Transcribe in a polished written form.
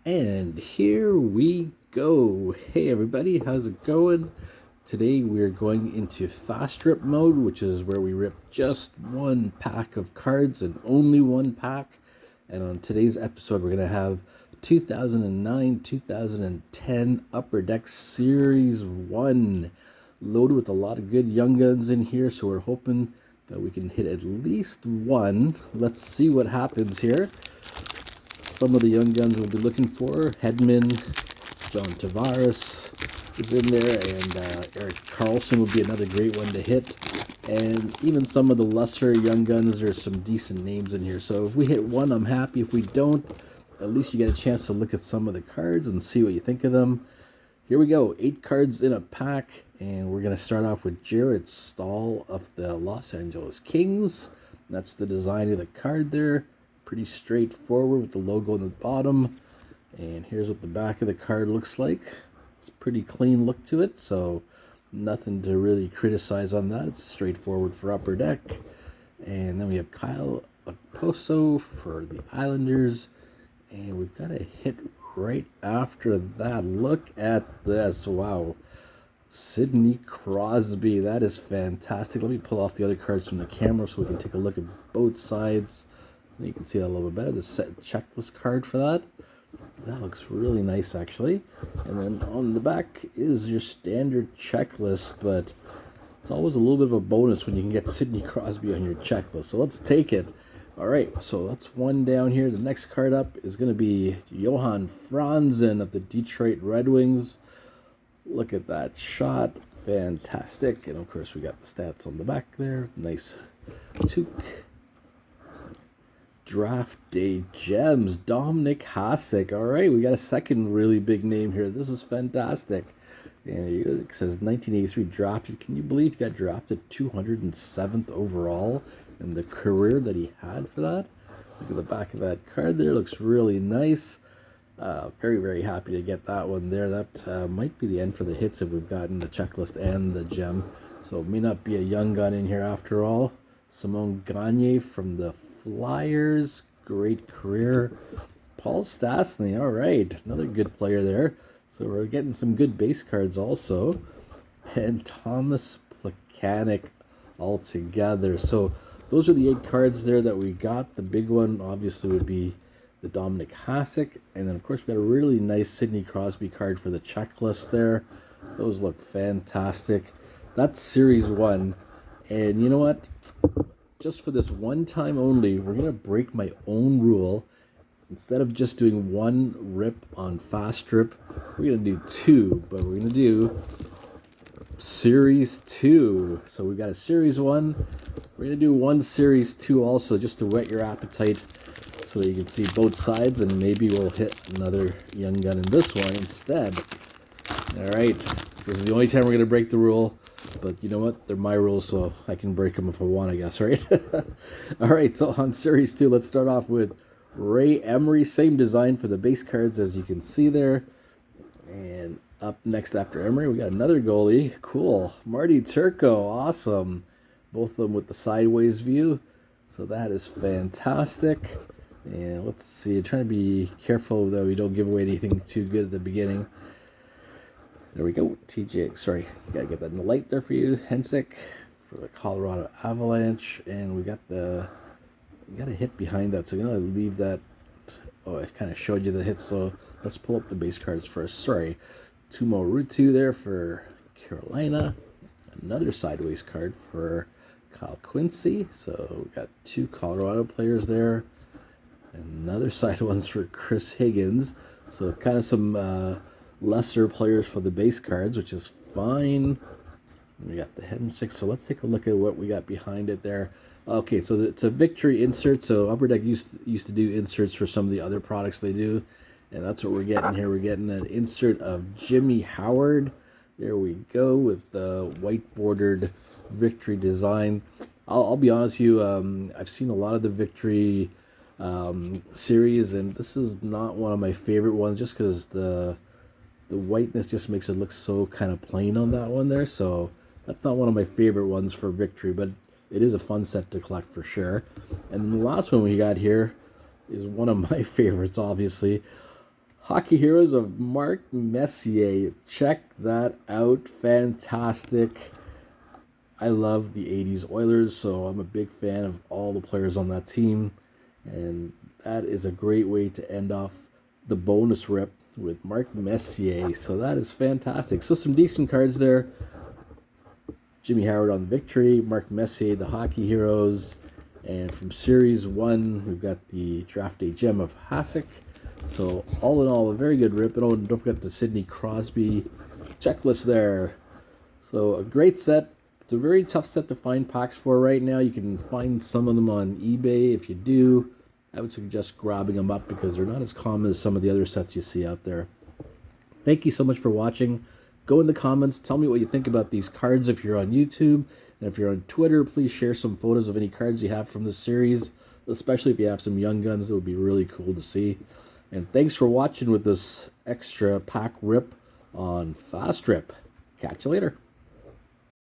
And here we go. Hey everybody, how's it going? Today we're going into fast rip mode, which is where we rip just one pack of cards and only one pack. And on today's episode, we're going to have 2009-2010 Upper Deck Series 1 loaded with a lot of good young guns in here. So we're hoping that we can hit at least one. Let's see what happens here. Some of the young guns we'll be looking for: Hedman, John Tavares is in there, and Eric Carlson would be another great one to hit. And even some of the lesser young guns, there's some decent names in here. So if we hit one, I'm happy. If we don't, at least you get a chance to look at some of the cards and see what you think of them. Here we go, 8 cards in a pack, and we're going to start off with Jarrett Stahl of the Los Angeles Kings. That's the design of the card there. Pretty straightforward with the logo on the bottom. And here's what the back of the card looks like. It's a pretty clean look to it, so nothing to really criticize on that. It's straightforward for Upper Deck. And then we have Kyle Okposo for the Islanders. And we've got a hit right after that. Look at this. Wow. Sidney Crosby. That is fantastic. Let me pull off the other cards from the camera so we can take a look at both sides. You can see that a little bit better. The set checklist card for that. That looks really nice, actually. And then on the back is your standard checklist, but it's always a little bit of a bonus when you can get Sidney Crosby on your checklist. So let's take it. All right, so that's one down here. The next card up is going to be Johan Franzen of the Detroit Red Wings. Look at that shot. Fantastic. And, of course, we got the stats on the back there. Nice toque. Draft Day Gems, Dominic Hasek. All right, we got a second really big name here. This is fantastic. And it says 1983 drafted. Can you believe he got drafted 207th overall in the career that he had for that? Look at the back of that card there. Looks really nice. Very, very happy to get that one there. That might be the end for the hits if we've gotten the checklist and the gem. So it may not be a young gun in here after all. Simone Gagne from the Flyers, great career. Paul Stastny, all right, another good player there. So we're getting some good base cards also. And Thomas Plekanec all together. So those are the 8 cards there that we got. The big one obviously would be the Dominic Hasek. And then of course we got a really nice Sidney Crosby card for the checklist there. Those look fantastic. That's Series 1. And you know what? Just for this one time only, we're going to break my own rule. Instead of just doing one rip on fast rip, we're going to do 2, but we're going to do Series 2. So we got a Series 1. We're going to do one Series 2 also, just to whet your appetite so that you can see both sides, and maybe we'll hit another young gun in this one instead. All right, this is the only time we're going to break the rule. But you know what? They're my rules, so I can break them if I want, I guess, right? All right, so on Series 2, let's start off with Ray Emery. Same design for the base cards, as you can see there. And up next after Emery, we got another goalie. Cool. Marty Turco. Awesome. Both of them with the sideways view. So that is fantastic. And let's see. I'm trying to be careful that we don't give away anything too good at the beginning. There we go. TJ, sorry, gotta get that in the light there for you. Hensick for the Colorado Avalanche, and we got a hit behind that, so I'm gonna leave that. Oh, I kind of showed you the hit, so let's pull up the base cards first. Sorry, Tumo Rutu there for Carolina. Another sideways card for Kyle Quincy. So we got 2 Colorado players there. Another side ones for Chris Higgins. So kind of some lesser players for the base cards, which is fine. We got the head and six, so let's take a look at what we got behind it there. Okay, so it's a victory insert. So Upper Deck used to do inserts for some of the other products they do, and that's what we're getting here. We're getting an insert of Jimmy Howard. There we go, with the white bordered victory design. I'll be honest with you, I've seen a lot of the victory series, and this is not one of my favorite ones, just because the whiteness just makes it look so kind of plain on that one there. So that's not one of my favorite ones for victory, but it is a fun set to collect for sure. And the last one we got here is one of my favorites, obviously. Hockey Heroes of Mark Messier. Check that out. Fantastic. I love the 80s Oilers, so I'm a big fan of all the players on that team. And that is a great way to end off the bonus rip with Mark Messier. So that is fantastic. So some decent cards there. Jimmy Howard on the Victory, Mark Messier, the Hockey Heroes. And from Series 1, we've got the Draft Day Gem of Hasek. So all in all, a very good rip. And don't forget the Sidney Crosby checklist there. So a great set. It's a very tough set to find packs for right now. You can find some of them on eBay. If you do, I would suggest grabbing them up because they're not as common as some of the other sets you see out there. Thank you so much for watching. Go in the comments. Tell me what you think about these cards if you're on YouTube. And if you're on Twitter, please share some photos of any cards you have from this series, especially if you have some young guns. That would be really cool to see. And thanks for watching with this extra pack rip on Fast Rip. Catch you later.